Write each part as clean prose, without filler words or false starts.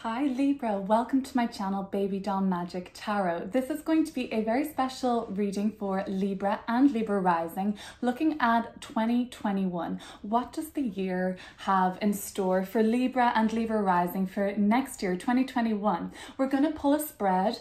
Hi Libra, welcome to my channel Baby Doll Magic Tarot. This is going to be a very special reading for Libra and Libra rising, looking at 2021. What does the year have in store for Libra and Libra rising for next year, 2021? We're going to pull a spread,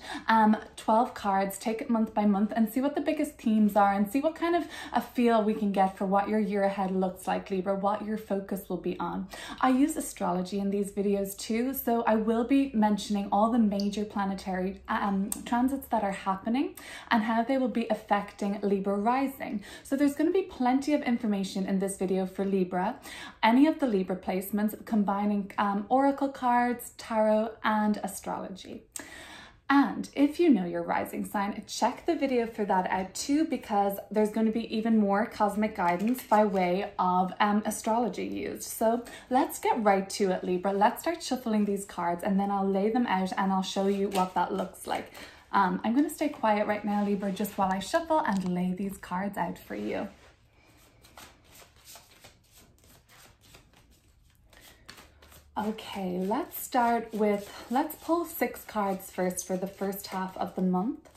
12 cards, take it month by month and see what the biggest themes are and see what kind of a feel we can get for what your year ahead looks like, Libra, what your focus will be on. I use astrology in these videos too, so I will be mentioning all the major planetary transits that are happening and how they will be affecting Libra rising. So there's going to be plenty of information in this video for Libra. Any of the Libra placements combining oracle cards, tarot and astrology. And if you know your rising sign, check the video for that out too, because there's going to be even more cosmic guidance by way of astrology used. So let's get right to it, Libra. Let's start shuffling these cards and then I'll lay them out and I'll show you what that looks like. I'm going to stay quiet right now, Libra, just while I shuffle and lay these cards out for you. Okay, let's pull 6 cards first for the first half of the month.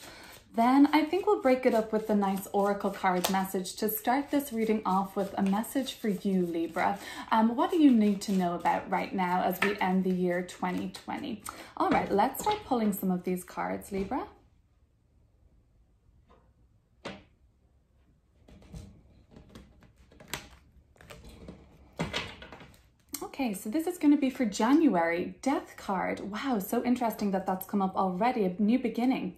Then I think we'll break it up with the nice oracle card message to start this reading off with a message for you, Libra. What do you need to know about right now as we end the year 2020? All right, let's start pulling some of these cards, Libra. Okay, so this is going to be for January. Death card. Wow, so interesting that that's come up already. A new beginning.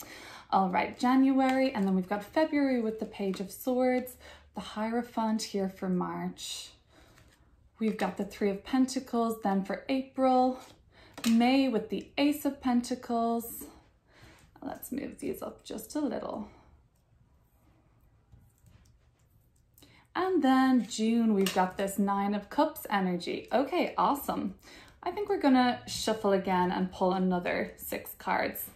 All right, January, and then we've got February with the Page of Swords, the Hierophant here for March. We've got the Three of Pentacles, then for April, May with the Ace of Pentacles. Let's move these up just a little. And then June, we've got this Nine of Cups energy. Okay, awesome. I think we're gonna shuffle again and pull another 6 cards.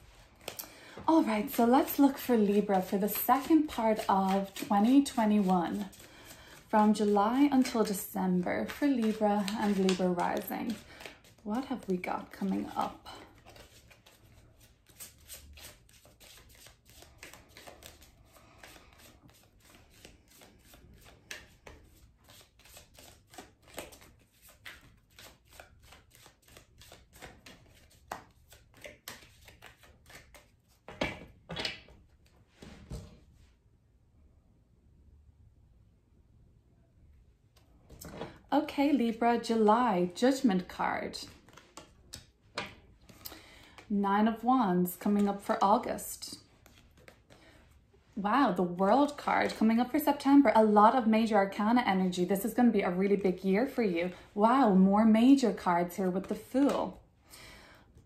All right, so let's look for Libra for the second part of 2021. From July until December for Libra and Libra rising. What have we got coming up? Okay, Libra, July, Judgment card. 9 of Wands coming up for August. Wow, the World card coming up for September. A lot of major arcana energy. This is going to be a really big year for you. Wow, more major cards here with the Fool.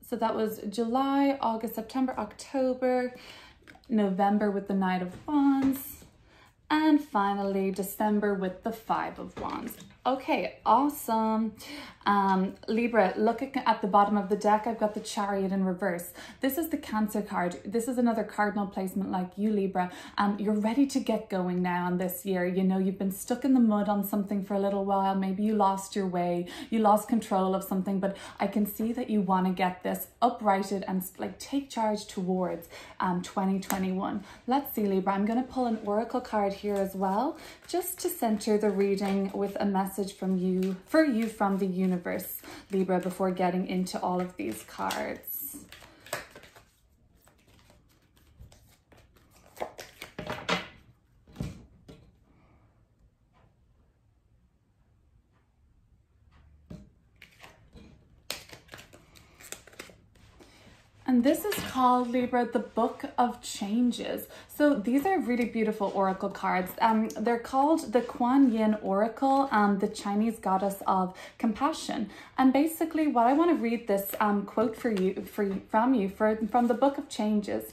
So that was July, August, September, October, November with the Knight of Wands, and finally December with the Five of Wands. Okay, awesome. Libra, looking at the bottom of the deck, I've got the Chariot in reverse. This is the Cancer card. This is another cardinal placement like you, Libra. You're ready to get going now on this year. You know, you've been stuck in the mud on something for a little while. Maybe you lost your way, you lost control of something, but I can see that you want to get this uprighted and like take charge towards 2021. Let's see, Libra. I'm going to pull an oracle card here as well, just to center the reading with a message from you, from the universe, Libra, before getting into all of these cards. And this is called, Libra, the Book of Changes. So these are really beautiful oracle cards. They're called the Kuan Yin Oracle, the Chinese goddess of compassion. And basically what I want to read this quote from the Book of Changes.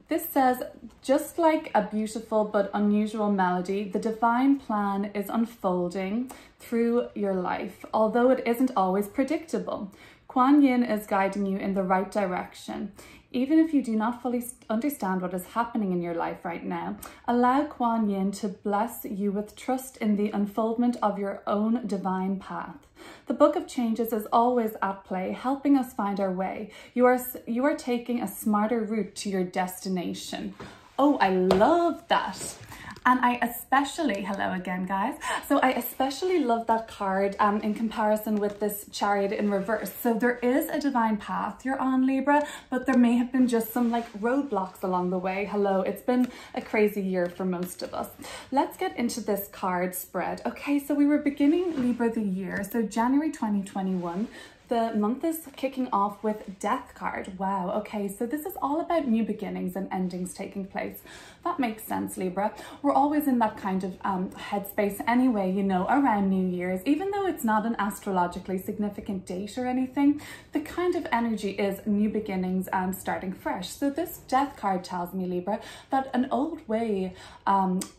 This says, just like a beautiful but unusual melody, the divine plan is unfolding. through your life, although it isn't always predictable. Kuan Yin is guiding you in the right direction. Even if you do not fully understand what is happening in your life right now, allow Kuan Yin to bless you with trust in the unfoldment of your own divine path. The Book of Changes is always at play, helping us find our way. You are taking a smarter route to your destination. Oh, I love that. And I especially, hello again guys, so I especially love that card in comparison with this Chariot in reverse. So there is a divine path you're on, Libra, but there may have been just some like roadblocks along the way. Hello, it's been a crazy year for most of us. Let's get into this card spread. Okay, so we were beginning Libra the year, so January 2021. The month is kicking off with Death card. Wow, okay, so this is all about new beginnings and endings taking place. That makes sense, Libra. We're always in that kind of headspace anyway, you know, around New Year's. Even though it's not an astrologically significant date or anything, the kind of energy is new beginnings and starting fresh. So this Death card tells me, Libra, that an old way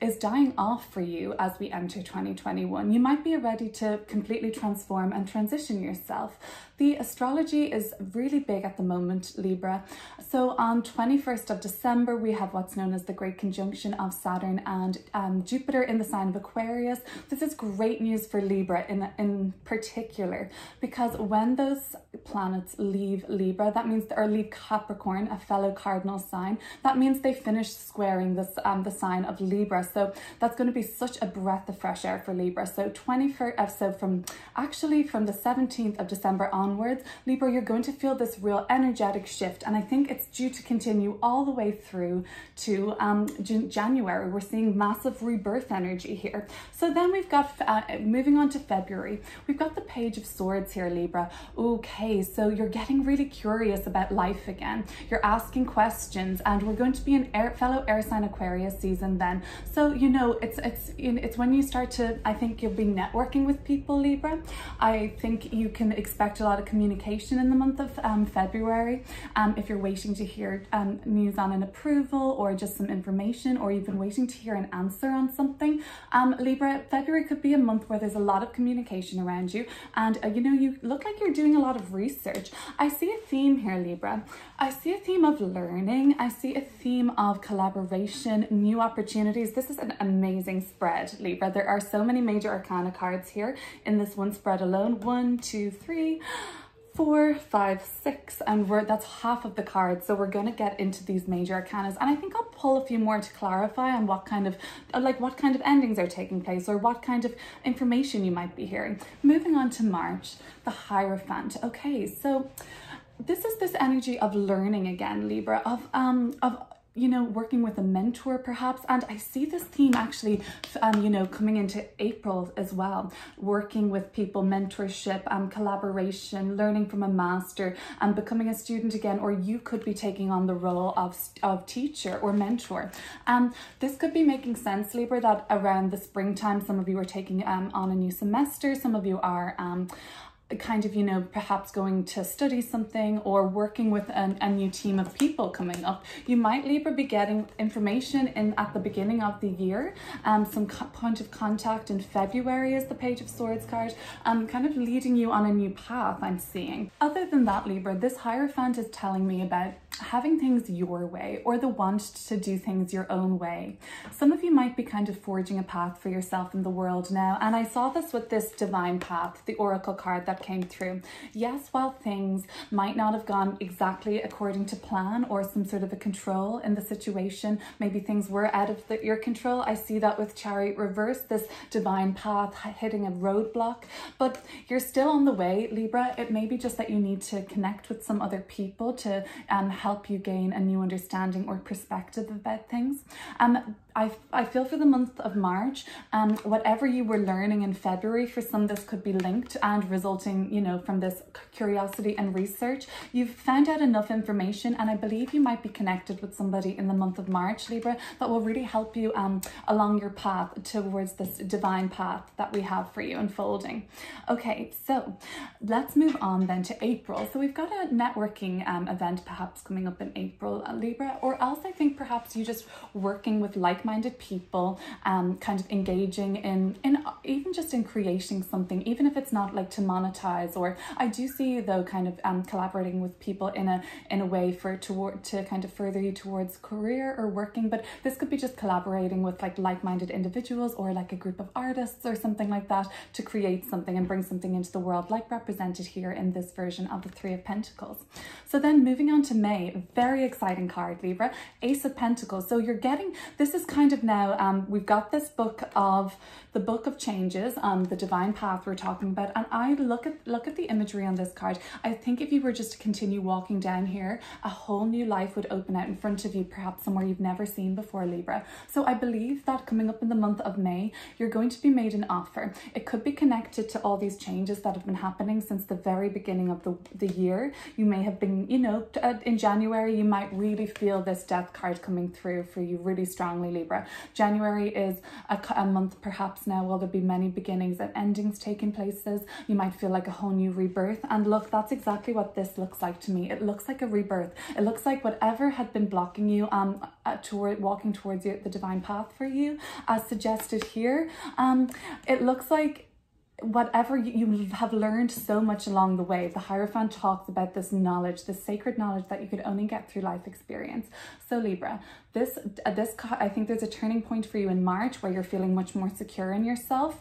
is dying off for you as we enter 2021. You might be ready to completely transform and transition yourself. The astrology is really big at the moment, Libra. So on 21st of December, we have what's known as the Great Conjunction of Saturn and Jupiter in the sign of Aquarius. This is great news for Libra in particular, because when those planets leave Libra, that means, or leave Capricorn, a fellow cardinal sign, that means they finish squaring this the sign of Libra. So that's going to be such a breath of fresh air for Libra. So from the 17th of December onwards, Libra, you're going to feel this real energetic shift, and I think it's due to continue all the way through to January. We're seeing massive rebirth energy here. So then we've got moving on to February, we've got the Page of Swords here, Libra. Okay, so you're getting really curious about life again. You're asking questions, and we're going to be in fellow air sign Aquarius season then. So you know, it's when you start to, I think you'll be networking with people, Libra. I think you can expect a lot of communication in the month of February. If you're waiting to hear news on an approval or just some information, or even waiting to hear an answer on something, Libra, February could be a month where there's a lot of communication around you, and you know, you look like you're doing a lot of research. I see a theme here, Libra. I see a theme of learning. I see a theme of collaboration, new opportunities. This is an amazing spread, Libra. There are so many major arcana cards here in this one spread alone. 1, 2, 3, 4, 5, 6, and that's half of the cards. So we're going to get into these major arcanas, and I think I'll pull a few more to clarify on what kind of endings are taking place, or what kind of information you might be hearing. Moving on to March, the Hierophant. Okay, so this is this energy of learning again, Libra, of you know, working with a mentor perhaps. And I see this theme actually, you know, coming into April as well, working with people, mentorship, collaboration, learning from a master, and becoming a student again, or you could be taking on the role of teacher or mentor. This could be making sense, Libra, that around the springtime, some of you are taking on a new semester, some of you are kind of, you know, perhaps going to study something, or working with a new team of people coming up. You might, Libra, be getting information at the beginning of the year, some point of contact in February is the Page of Swords card, kind of leading you on a new path, I'm seeing. Other than that, Libra, this Hierophant is telling me about having things your way, or the want to do things your own way. Some of you might be kind of forging a path for yourself in the world now, and I saw this with this Divine Path, the Oracle card that came through. Yes, while things might not have gone exactly according to plan, or some sort of a control in the situation, maybe things were out of your control. I see that with Chariot reverse, this Divine Path hitting a roadblock, but you're still on the way, Libra. It may be just that you need to connect with some other people to help you gain a new understanding or perspective about things. I feel for the month of March, whatever you were learning in February, for some this could be linked and resulting, you know, from this curiosity and research. You've found out enough information, and I believe you might be connected with somebody in the month of March, Libra, that will really help you along your path towards this divine path that we have for you unfolding. Okay, so let's move on then to April. So we've got a networking event perhaps coming up in April, Libra, or else I think perhaps you just working with like like-minded people, kind of engaging in even just in creating something, even if it's not like to monetize. Or I do see you though kind of collaborating with people in a way to kind of further you towards career or working, but this could be just collaborating with like-minded individuals or like a group of artists or something like that to create something and bring something into the world, like represented here in this version of the Three of Pentacles. So then moving on to May, very exciting card, Libra, Ace of Pentacles. So you're getting, this is kind of now, we've got this book of the Book of Changes, the divine path we're talking about, and I look at the imagery on this card. I think if you were just to continue walking down here, a whole new life would open out in front of you, perhaps somewhere you've never seen before, Libra. So I believe that coming up in the month of May, you're going to be made an offer. It could be connected to all these changes that have been happening since the very beginning of the year. You may have been, you know, in January, you might really feel this death card coming through for you really strongly, Libra. January is a month perhaps now will there be many beginnings and endings taking places. You might feel like a whole new rebirth, and look, that's exactly what this looks like to me. It looks like a rebirth. It looks like whatever had been blocking you toward walking towards the divine path for you, as suggested here, it looks like whatever you have learned so much along the way. The Hierophant talks about this knowledge, this sacred knowledge that you could only get through life experience. So Libra, I think there's a turning point for you in March where you're feeling much more secure in yourself.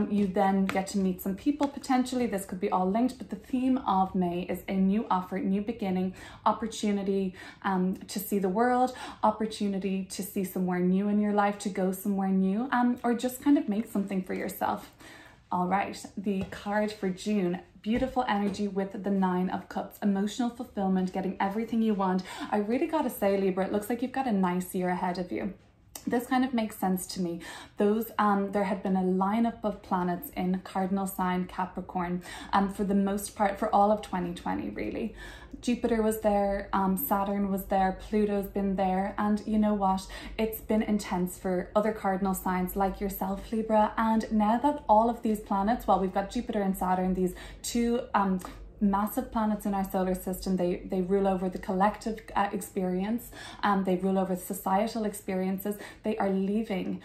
You then get to meet some people potentially. This could be all linked, but the theme of May is a new offer, new beginning, opportunity to see the world, opportunity to see somewhere new in your life, to go somewhere new, or just kind of make something for yourself. All right, the card for June, beautiful energy with the Nine of Cups, emotional fulfillment, getting everything you want. I really got to say, Libra, it looks like you've got a nice year ahead of you. This kind of makes sense to me. There had been a lineup of planets in cardinal sign Capricorn, for the most part, for all of 2020, really. Jupiter was there, Saturn was there, Pluto's been there, and you know what? It's been intense for other cardinal signs like yourself, Libra. And now that all of these planets, well, we've got Jupiter and Saturn, these two massive planets in our solar system, they rule over the collective experience, they rule over societal experiences. They are leaving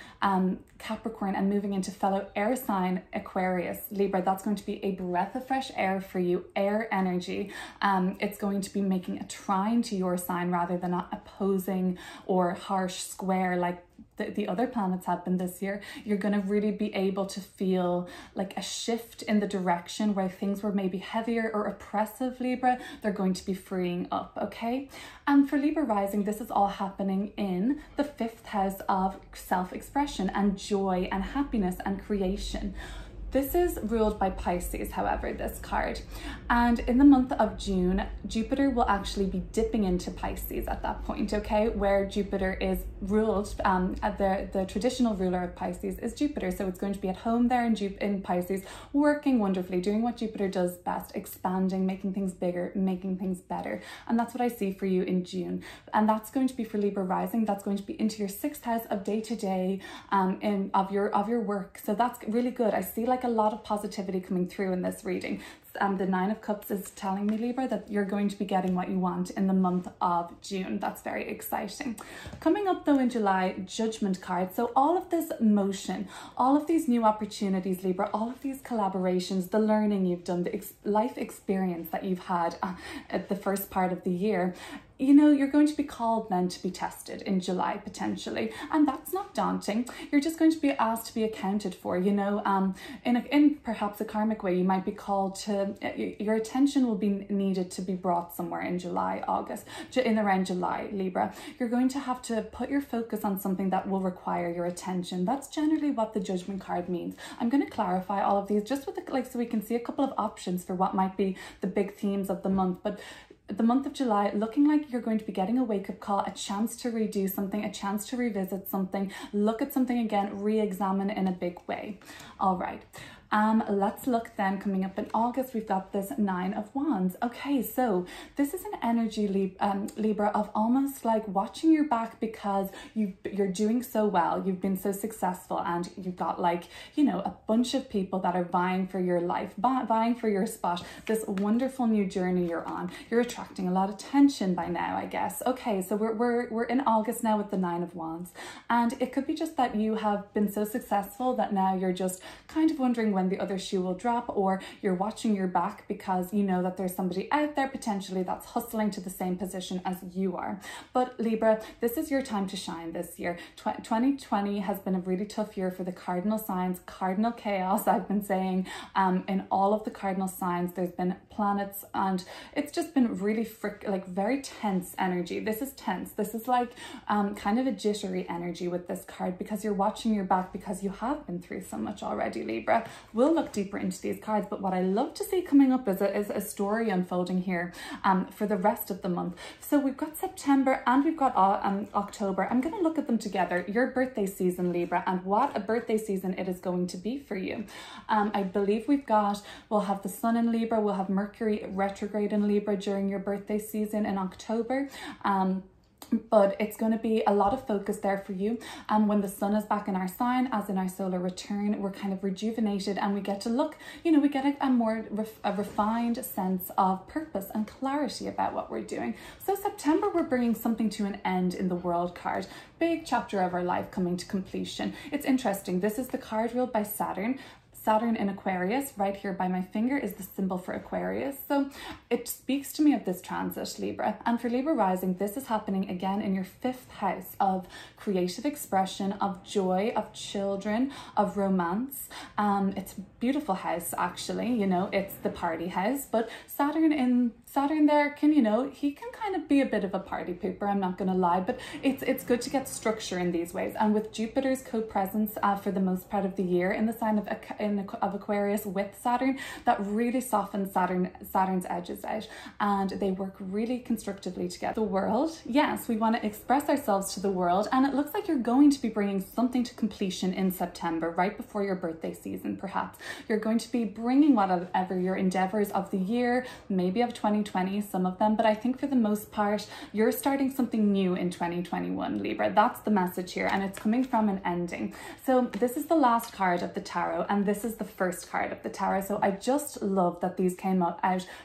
Capricorn and moving into fellow air sign Aquarius, Libra. That's going to be a breath of fresh air for you, air energy. It's going to be making a trine to your sign rather than an opposing or harsh square like the other planets have been this year. You're going to really be able to feel like a shift in the direction where things were maybe heavier or oppressive, Libra. They're going to be freeing up, okay? And for Libra rising, this is all happening in the 5th house of self-expression and joy and happiness and creation. This is ruled by Pisces, however, this card. And in the month of June, Jupiter will actually be dipping into Pisces at that point, okay? Where Jupiter is ruled, the traditional ruler of Pisces is Jupiter. So it's going to be at home there in Pisces, working wonderfully, doing what Jupiter does best, expanding, making things bigger, making things better. And that's what I see for you in June. And that's going to be for Libra rising. That's going to be into your 6th house of day-to-day, of your work. So that's really good. I see like a lot of positivity coming through in this reading. The Nine of Cups is telling me, Libra, that you're going to be getting what you want in the month of June. That's very exciting. Coming up though in July, Judgment card. So all of this motion, all of these new opportunities, Libra, all of these collaborations, the learning you've done, the life experience that you've had at the first part of the year, you know, you're going to be called then to be tested in July potentially, and that's not daunting. You're just going to be asked to be accounted for, you know, in perhaps a karmic way. You might be called to, your attention will be needed to be brought somewhere in July, August, in around July, Libra. You're going to have to put your focus on something that will require your attention. That's generally what the Judgment card means. I'm going to clarify all of these just with so we can see a couple of options for what might be the big themes of the month. But the month of July, looking like you're going to be getting a wake-up call, a chance to redo something, a chance to revisit something, look at something again, re-examine in a big way. All right. Let's look then, coming up in August, we've got this Nine of Wands. Okay, so this is an energy, Libra, of almost like watching your back because you're doing so well, you've been so successful, and you've got like, you know, a bunch of people that are vying for your life, vying for your spot, this wonderful new journey you're on. You're attracting a lot of attention by now, I guess. Okay, so we're in August now with the Nine of Wands, and it could be just that you have been so successful that now you're just kind of wondering when the other shoe will drop, or you're watching your back because you know that there's somebody out there potentially that's hustling to the same position as you are. But Libra, this is your time to shine this year. 2020 has been a really tough year for the cardinal signs, cardinal chaos, I've been saying. In all of the cardinal signs, there's been planets, and it's just been really very tense energy. This is tense. This is like kind of a jittery energy with this card because you're watching your back because you have been through so much already, Libra. We'll look deeper into these cards, but what I love to see coming up is a story unfolding here for the rest of the month. So we've got September and we've got October. I'm going to look at them together. Your birthday season, Libra, and what a birthday season it is going to be for you. I believe we'll have the Sun in Libra, we'll have Mercury retrograde in Libra during your birthday season in October. But it's going to be a lot of focus there for you. And when the Sun is back in our sign, as in our solar return, we're kind of rejuvenated, and we get to look, you know, we get a more refined sense of purpose and clarity about what we're doing. So September, we're bringing something to an end in the World card. Big chapter of our life coming to completion. It's interesting. This is the card ruled by Saturn. Saturn in Aquarius, right here by my finger, is the symbol for Aquarius. So it speaks to me of this transit, Libra. And for Libra rising, this is happening again in your 5th house of creative expression, of joy, of children, of romance. It's a beautiful house, actually. You know, it's the party house, but Saturn there can, you know, he can kind of be a bit of a party pooper, I'm not going to lie, but it's good to get structure in these ways. And with Jupiter's co-presence for the most part of the year in the sign of Aquarius with Saturn, that really softens Saturn's edges out, and they work really constructively together. The world, yes, we want to express ourselves to the world, and it looks like you're going to be bringing something to completion in September, right before your birthday season. Perhaps you're going to be bringing whatever your endeavors of the year, maybe of 2020, some of them, but I think for the most part you're starting something new in 2021, Libra. That's the message here, and it's coming from an ending. So this is the last card of the tarot, and this is the first card of the tarot. So I just love that these came out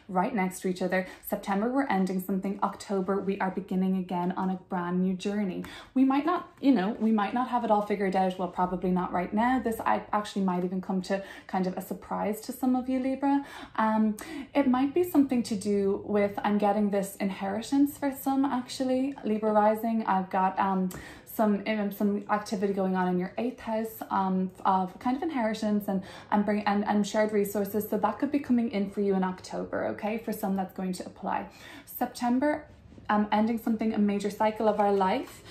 right next to each other. September, we're ending something. October, we are beginning again on a brand new journey. We might not, you know, we might not have it all figured out. Well, probably not right now. This actually might even come to kind of a surprise to some of you, Libra. It might be something to do with, I'm getting this inheritance for some, actually, Libra rising. I've got some activity going on in your 8th house of kind of inheritance and shared resources. So that could be coming in for you in October, okay? For some, that's going to apply. September, ending something, a major cycle of our life,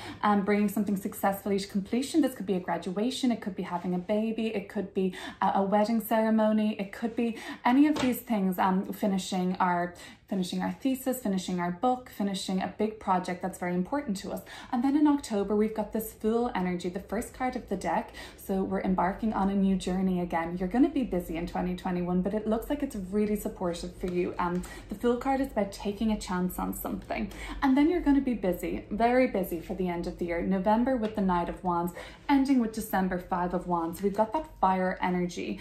bringing something successfully to completion. This could be a graduation, it could be having a baby, it could be a wedding ceremony, it could be any of these things, finishing our thesis, finishing our book, finishing a big project that's very important to us. And then in October, we've got this Fool energy, the first card of the deck. So we're embarking on a new journey again. You're going to be busy in 2021, but it looks like it's really supportive for you. The Fool card is about taking a chance on something. And then you're going to be busy, very busy for the end of the year. November with the Knight of Wands, ending with December, 5 of Wands. We've got that fire energy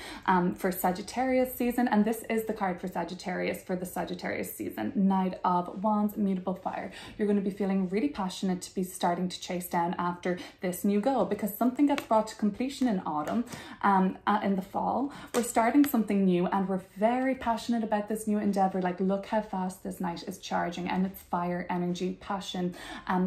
for Sagittarius season. And this is the card for Sagittarius for the Sagittarius season. Knight of Wands, mutable fire. You're going to be feeling really passionate to be starting to chase down after this new goal, because something gets brought to completion in autumn, in the fall. We're starting something new and we're very passionate about this new endeavor. Like, look how fast this night is charging, and it's fire energy, passion,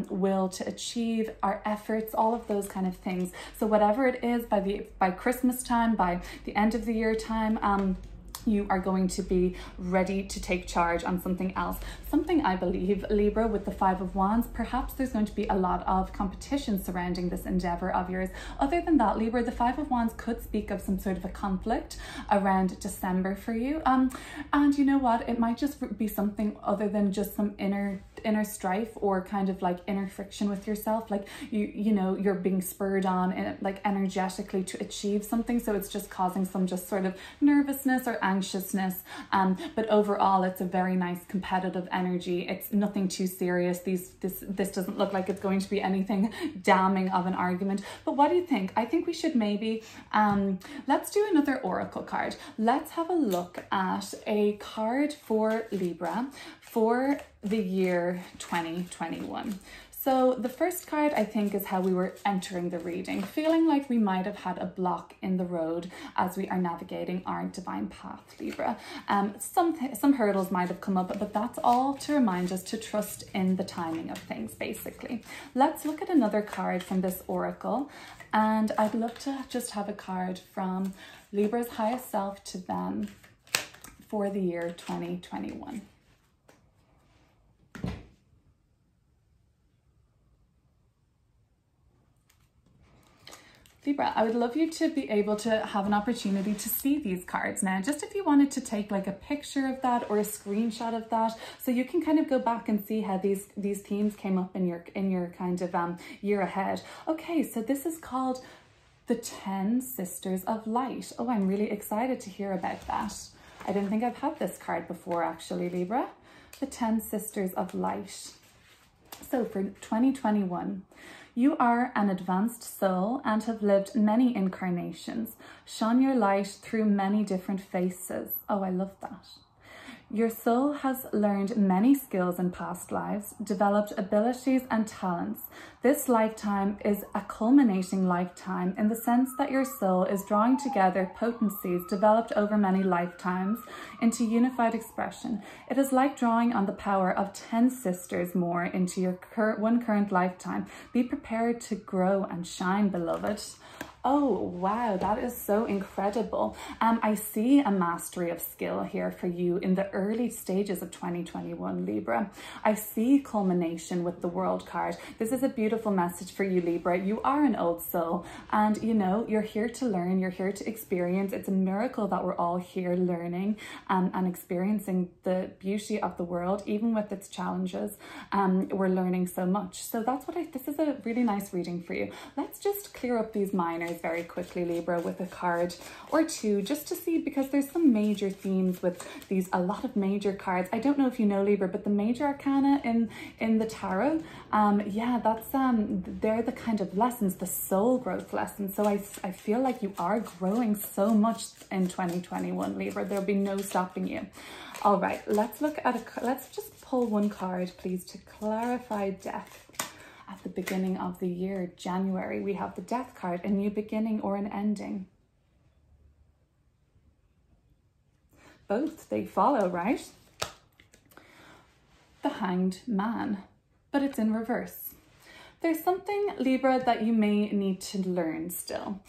will to achieve, our efforts, all of those kind of things. So whatever it is, by Christmas time, by the end of the year time, you are going to be ready to take charge on something else. Something, I believe, Libra, with the 5 of Wands, perhaps there's going to be a lot of competition surrounding this endeavor of yours. Other than that, Libra, the 5 of Wands could speak of some sort of a conflict around December for you. And you know what? It might just be something other than just some inner inner strife or kind of like inner friction with yourself, like you know, you're being spurred on like energetically to achieve something, so it's just causing some just sort of nervousness or anxiousness, but overall it's a very nice competitive energy. It's nothing too serious. This doesn't look like it's going to be anything damning of an argument. But what do you think? I think we should maybe let's do another oracle card. Let's have a look at a card for Libra for the year 2021. So the first card, I think, is how we were entering the reading, feeling like we might have had a block in the road as we are navigating our divine path, Libra. Some hurdles might have come up, but that's all to remind us to trust in the timing of things, basically. Let's look at another card from this oracle, and I'd love to just have a card from Libra's highest self to them for the year 2021. Libra, I would love you to be able to have an opportunity to see these cards now, just if you wanted to take like a picture of that or a screenshot of that, so you can kind of go back and see how these themes came up in your kind of year ahead. Okay, so this is called the 10 Sisters of Light. Oh, I'm really excited to hear about that. I don't think I've had this card before, actually, Libra. The 10 Sisters of Light. So for 2021, you are an advanced soul and have lived many incarnations, shone your light through many different faces. Oh, I love that. Your soul has learned many skills in past lives, developed abilities and talents. This lifetime is a culminating lifetime in the sense that your soul is drawing together potencies developed over many lifetimes into unified expression. It is like drawing on the power of 10 sisters more into your one current lifetime. Be prepared to grow and shine, beloved. Oh, wow, that is so incredible. I see a mastery of skill here for you in the early stages of 2021, Libra. I see culmination with the World card. This is a beautiful message for you, Libra. You are an old soul and, you know, you're here to learn, you're here to experience. It's a miracle that we're all here learning and experiencing the beauty of the world, even with its challenges. We're learning so much. So that's what this is a really nice reading for you. Let's just clear up these minors very quickly, Libra, with a card or two, just to see, because there's some major themes with these, a lot of major cards. I don't know if you know, Libra, but the major arcana in the tarot, yeah, that's they're the kind of lessons, the soul growth lessons. So I feel like you are growing so much in 2021, Libra. There'll be no stopping you. All right, let's look at let's just pull one card, please, to clarify death. At the beginning of the year, January, we have the Death card, a new beginning or an ending. Both, they follow, right? The Hanged Man, but it's in reverse. There's something, Libra, that you may need to learn still.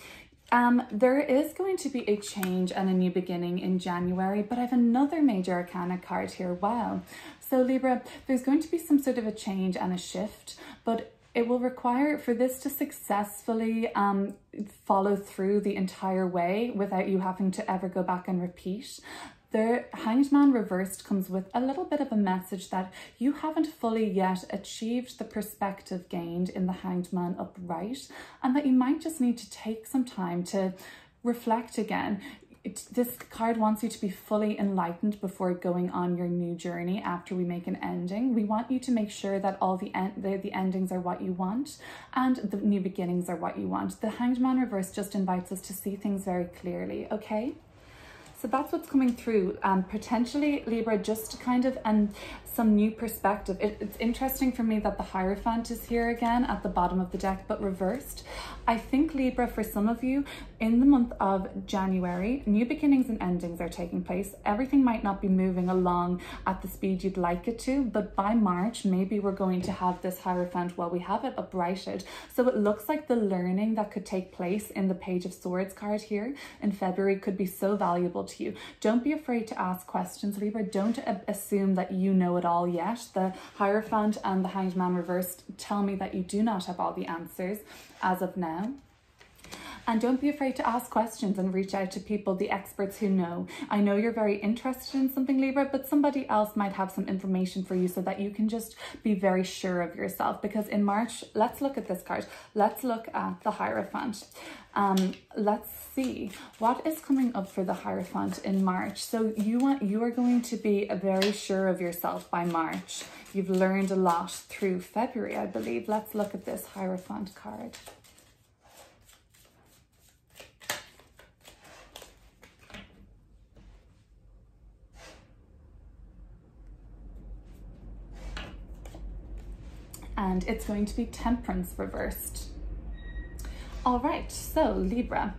There is going to be a change and a new beginning in January, but I have another major arcana card here. Wow. So Libra, there's going to be some sort of a change and a shift, but it will require for this to successfully follow through the entire way without you having to ever go back and repeat. The Hanged Man reversed comes with a little bit of a message that you haven't fully yet achieved the perspective gained in the Hanged Man upright, and that you might just need to take some time to reflect again. This card wants you to be fully enlightened before going on your new journey after we make an ending. We want you to make sure that all the endings are what you want and the new beginnings are what you want. The Hanged Man reverse just invites us to see things very clearly, okay? So that's what's coming through. Potentially, Libra, just kind of some new perspective. It's interesting for me that the Hierophant is here again at the bottom of the deck, but reversed. I think, Libra, for some of you, in the month of January, new beginnings and endings are taking place. Everything might not be moving along at the speed you'd like it to, but by March, maybe we're going to have this Hierophant, well, we have it uprighted. So it looks like the learning that could take place in the Page of Swords card here in February could be so valuable to you. Don't be afraid to ask questions, Libra. Don't assume that you know it all yet. The Hierophant and the Hanged Man reversed tell me that you do not have all the answers as of now. And don't be afraid to ask questions and reach out to people, the experts who know. I know you're very interested in something, Libra, but somebody else might have some information for you so that you can just be very sure of yourself. Because in March, let's look at this card. Let's look at the Hierophant. Let's see what is coming up for the Hierophant in March. So you are going to be very sure of yourself by March. You've learned a lot through February, I believe. Let's look at this Hierophant card. And it's going to be Temperance reversed. All right, so Libra,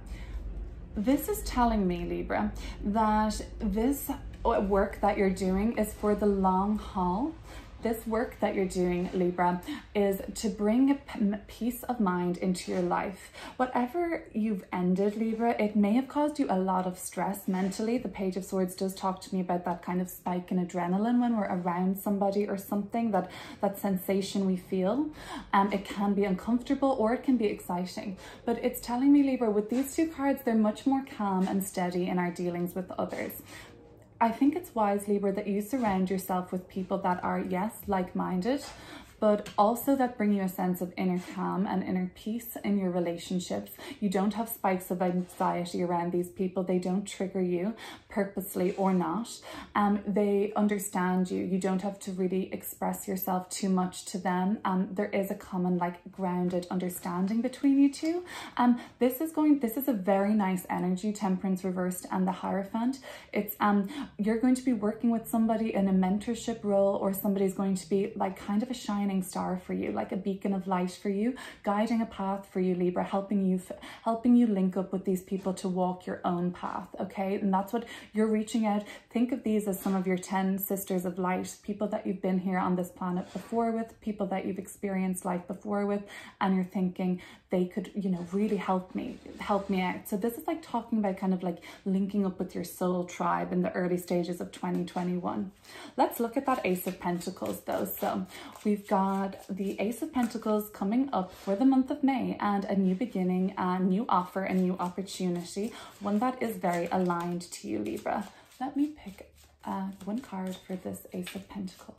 this is telling me, Libra, that this work that you're doing is for the long haul. This work that you're doing, Libra, is to bring peace of mind into your life. Whatever you've ended, Libra, it may have caused you a lot of stress mentally. The Page of Swords does talk to me about that kind of spike in adrenaline when we're around somebody or something, that sensation we feel. It can be uncomfortable or it can be exciting. But it's telling me, Libra, with these two cards, they're much more calm and steady in our dealings with others. I think it's wise, Libra, that you surround yourself with people that are, yes, like-minded, but also that bring you a sense of inner calm and inner peace in your relationships. You don't have spikes of anxiety around these people. They don't trigger you purposely or not. They understand you. You don't have to really express yourself too much to them. There is a common, like, grounded understanding between you two. This is a very nice energy, Temperance reversed and the Hierophant. It's you're going to be working with somebody in a mentorship role, or somebody's going to be like kind of a shining star for you, like a beacon of light for you, guiding a path for you, Libra, helping you link up with these people to walk your own path. Okay, and that's what you're reaching out. Think of these as some of your 10 sisters of light, people that you've been here on this planet before with, people that you've experienced life before with, and you're thinking they could, you know, really help me out. So this is like talking about kind of like linking up with your soul tribe in the early stages of 2021. Let's look at that Ace of Pentacles though. So we've got the Ace of Pentacles coming up for the month of May, and a new beginning, a new offer, a new opportunity, one that is very aligned to you, Libra. Let me pick one card for this Ace of Pentacles.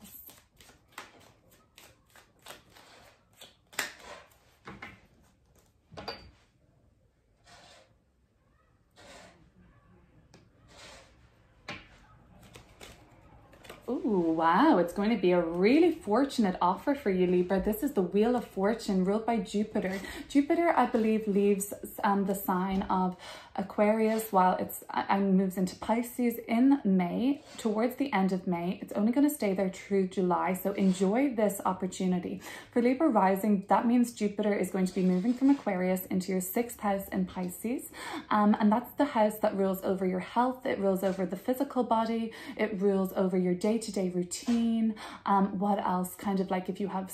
Ooh, wow, it's going to be a really fortunate offer for you, Libra. This is the Wheel of Fortune ruled by Jupiter. Jupiter, I believe, leaves the sign of Aquarius while it's moves into Pisces in May, towards the end of May. It's only going to stay there through July, so enjoy this opportunity. For Libra rising, that means Jupiter is going to be moving from Aquarius into your 6th house in Pisces, and that's the house that rules over your health. It rules over the physical body. It rules over your day-to-day routine. What else? Kind of like if you have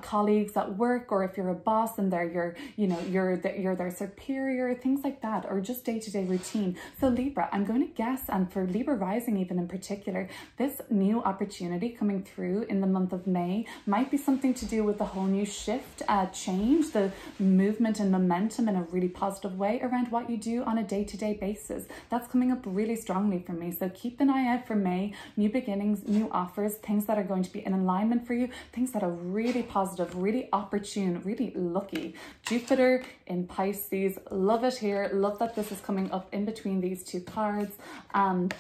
colleagues at work, or if you're a boss and they're you're their superior, things like that, or just day-to-day routine. So Libra, I'm going to guess, and for Libra rising even in particular, this new opportunity coming through in the month of May might be something to do with the whole new shift, change, the movement and momentum in a really positive way around what you do on a day-to-day basis. That's coming up really strongly for me. So keep an eye out for May, new beginnings, new offers, things that are going to be in alignment for you, things that are really positive, really opportune, really lucky. Jupiter in Pisces, love it here. Love that this is coming up in between these two cards. And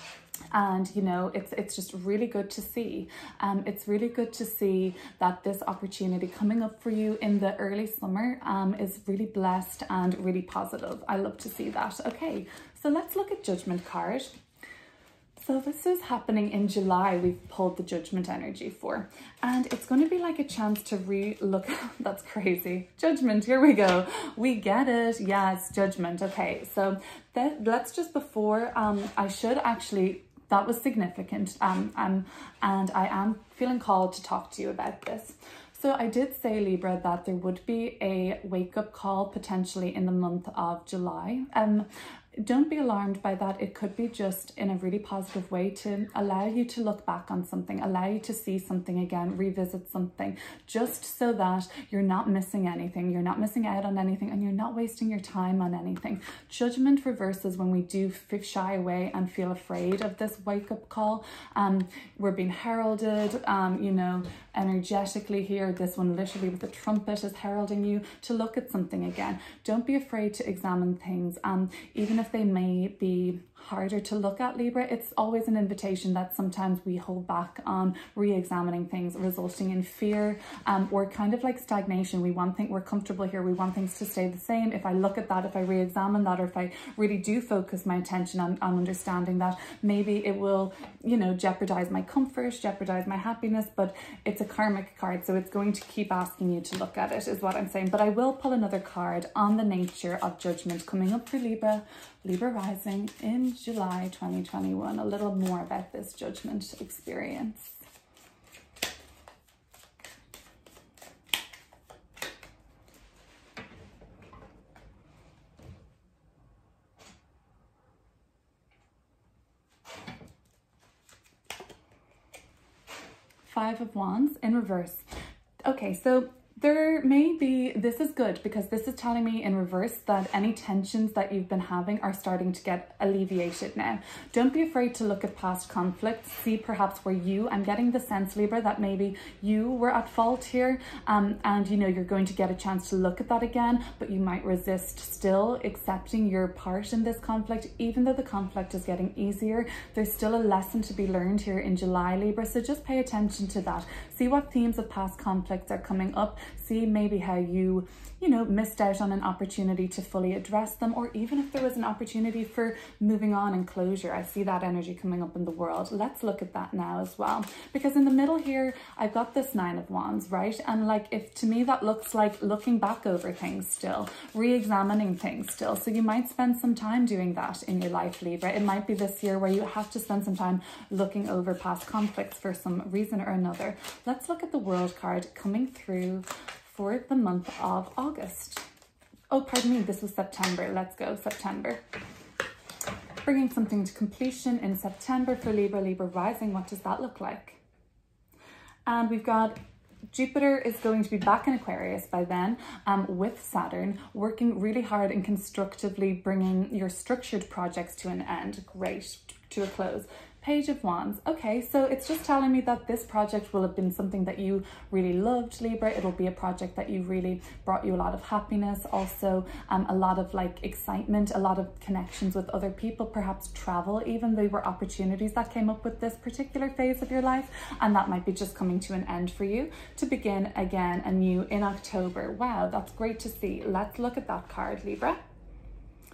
you know, it's just really good to see. It's really good to see that this opportunity coming up for you in the early summer is really blessed and really positive. I love to see that. Okay, so let's look at Judgment card. So this is happening in July. We've pulled the Judgment energy for, and it's going to be like a chance to re-look. That's crazy. Judgment, here we go. We get it. Yes, Judgment. Okay, so let's just before, I should actually, that was significant. And I am feeling called to talk to you about this. So I did say, Libra, that there would be a wake-up call potentially in the month of July. don't be alarmed by that. It could be just in a really positive way to allow you to look back on something, allow you to see something again, revisit something, just so that you're not missing anything, you're not missing out on anything, and you're not wasting your time on anything. Judgment reverses when we do shy away and feel afraid of this wake-up call. We're being heralded, you know, energetically here. This one literally with the trumpet is heralding you to look at something again. Don't be afraid to examine things, even if they may be harder to look at, Libra. It's always an invitation that sometimes we hold back on re-examining things, resulting in fear or kind of like stagnation. We're comfortable here. We want things to stay the same. If I look at that, if I re-examine that, or if I really do focus my attention on understanding that, maybe it will, you know, jeopardize my comfort, jeopardize my happiness. But it's a karmic card, so it's going to keep asking you to look at it, is what I'm saying. But I will pull another card on the nature of judgment coming up for Libra rising in July 2021. A little more about this judgment experience. Five of Wands in reverse. Okay, so there may be, this is good because this is telling me in reverse that any tensions that you've been having are starting to get alleviated now. Don't be afraid to look at past conflicts. See perhaps where I'm getting the sense, Libra, that maybe you were at fault here, and you know, you're going to get a chance to look at that again, but you might resist still accepting your part in this conflict. Even though the conflict is getting easier, there's still a lesson to be learned here in July, Libra. So just pay attention to that. See what themes of past conflicts are coming up. See maybe how you know, missed out on an opportunity to fully address them, or even if there was an opportunity for moving on and closure. I see that energy coming up in the world. Let's look at that now as well, because in the middle here, I've got this Nine of Wands, right? And like, if to me that looks like looking back over things still, re-examining things still. So you might spend some time doing that in your life, Libra. It might be this year where you have to spend some time looking over past conflicts for some reason or another. Let's look at the World card coming through for the month of August. Oh, pardon me, this was September. Let's go, September. Bringing something to completion in September for Libra rising. What does that look like? And we've got Jupiter is going to be back in Aquarius by then, with Saturn, working really hard and constructively bringing your structured projects to an end. Great, to a close. Page of Wands. Okay, so it's just telling me that this project will have been something that you really loved, Libra. It'll be a project that you really brought you a lot of happiness, also a lot of like excitement, a lot of connections with other people, perhaps travel even. There were opportunities that came up with this particular phase of your life, and that might be just coming to an end for you to begin again anew in October. Wow, that's great to see. Let's look at that card, Libra.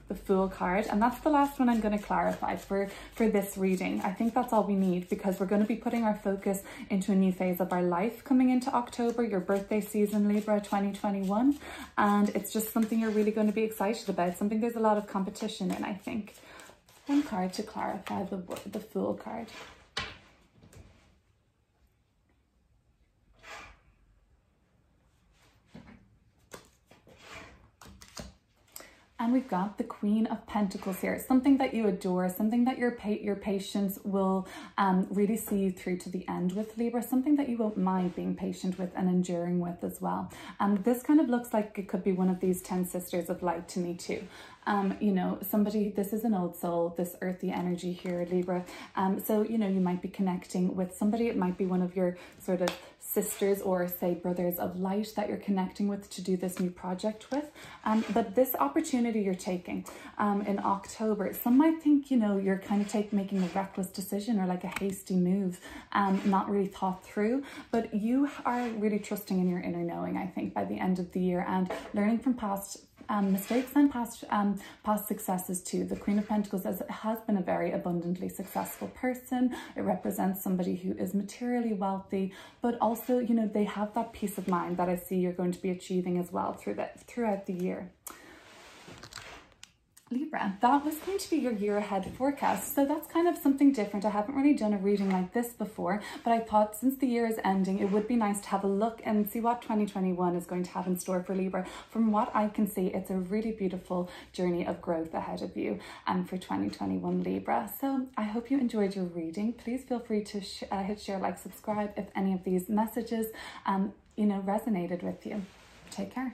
The Fool card, and that's the last one I'm going to clarify for this reading. I think that's all we need, because we're going to be putting our focus into a new phase of our life coming into October, your birthday season, Libra 2021, and it's just something you're really going to be excited about, something there's a lot of competition in, I think. One card to clarify, the Fool card. And we've got the Queen of Pentacles here, something that you adore, something that your patience will really see you through to the end with, Libra, something that you won't mind being patient with and enduring with as well. And this kind of looks like it could be one of these 10 sisters of light to me too. You know, somebody, this is an old soul, this earthy energy here, Libra. So, you know, you might be connecting with somebody. It might be one of your sort of sisters or say brothers of light that you're connecting with to do this new project with. But this opportunity you're taking in October, some might think, you know, you're kind of making a reckless decision or like a hasty move, not really thought through, but you are really trusting in your inner knowing, I think, by the end of the year, and learning from past mistakes and past successes too. The Queen of Pentacles has been a very abundantly successful person. It represents somebody who is materially wealthy, but also, you know, they have that peace of mind that I see you're going to be achieving as well throughout the year. Libra, that was going to be your year ahead forecast. So that's kind of something different. I haven't really done a reading like this before, but I thought since the year is ending, it would be nice to have a look and see what 2021 is going to have in store for Libra. From what I can see, it's a really beautiful journey of growth ahead of you and for 2021 Libra. So I hope you enjoyed your reading. Please feel free to hit share, like, subscribe if any of these messages resonated with you. Take care.